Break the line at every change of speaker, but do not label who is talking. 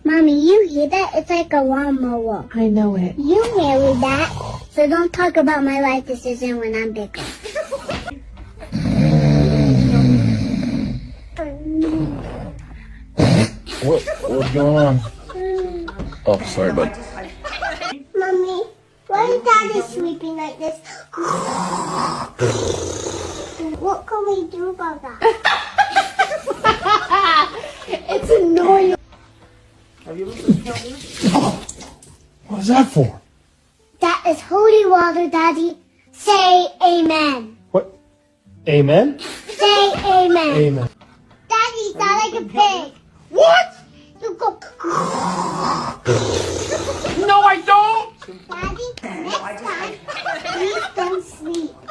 Mommy, you hear that? It's like a lawnmower.
I know it.
You hear that? So don't talk about my life decision when I'm bigger.
What's going on? Oh, sorry, bud.
Mommy, why is Daddy sleeping like this? What can we do about that?
It's annoying.
What is that for?
That is holy water, Daddy. Say amen.
What? Amen?
Say amen.
Amen.
Daddy, sound like a pig.
What?
You go.
No, I don't!
Daddy, next time, please don't sleep.